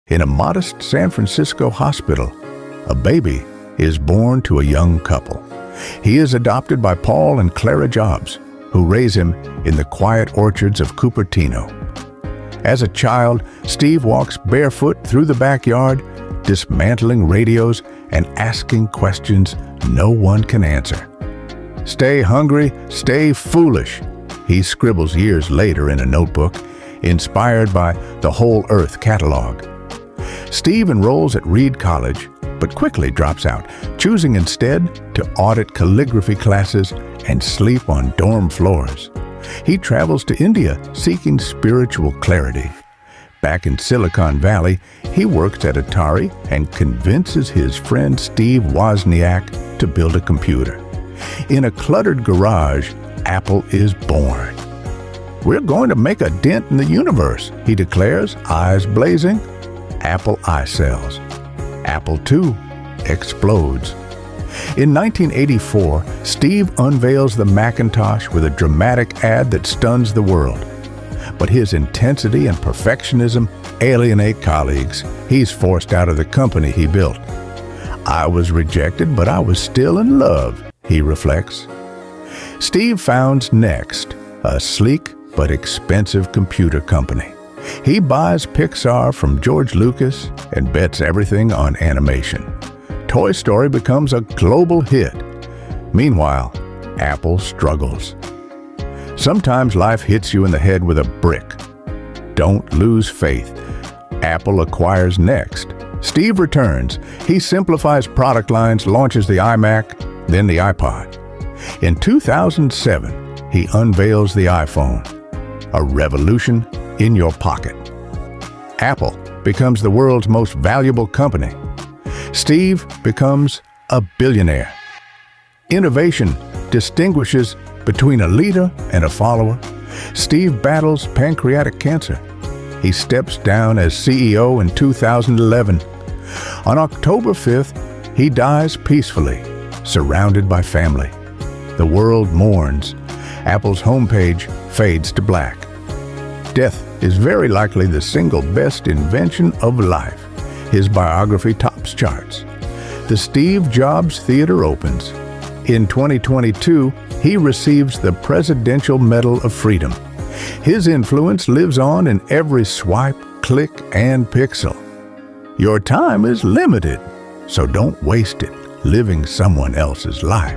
In a modest San Francisco hospital, a baby is born to a young couple. He is adopted by Paul and Clara Jobs, who raise him in the quiet orchards of Cupertino. As a child, Steve walks barefoot through the backyard, dismantling radios and asking questions no one can answer. "Stay hungry, stay foolish," he scribbles years later in a notebook, inspired by the Whole Earth catalog. Steve enrolls at Reed College, but quickly drops out, choosing instead to audit calligraphy classes and sleep on dorm floors. He travels to India seeking spiritual clarity. Back in Silicon Valley, he works at Atari and convinces his friend Steve Wozniak to build a computer. In a cluttered garage, Apple is born. "We're going to make a dent in the universe," he declares, eyes blazing. Apple iCells. Apple II explodes. In 1984, Steve unveils the Macintosh with a dramatic ad that stuns the world. But his intensity and perfectionism alienate colleagues. He's forced out of the company he built. "I was rejected, but I was still in love," he reflects. Steve founds Next, a sleek but expensive computer company. He buys Pixar from George Lucas and bets everything on animation. Toy Story becomes a global hit. Meanwhile, Apple struggles. Sometimes life hits you in the head with a brick. Don't lose faith. Apple acquires Next. Steve returns. He simplifies product lines, launches the iMac, then the iPod. In 2007, he unveils the iPhone, a revolution in your pocket. Apple becomes the world's most valuable company. Steve becomes a billionaire. Innovation distinguishes between a leader and a follower. Steve battles pancreatic cancer. He steps down as CEO in 2011. On October 5th, he dies peacefully, surrounded by family. The world mourns. Apple's homepage fades to black. Death is very likely the single best invention of life. His biography tops charts. The Steve Jobs Theater opens. In 2022, he receives the Presidential Medal of Freedom. His influence lives on in every swipe, click, and pixel. Your time is limited, so don't waste it living someone else's life.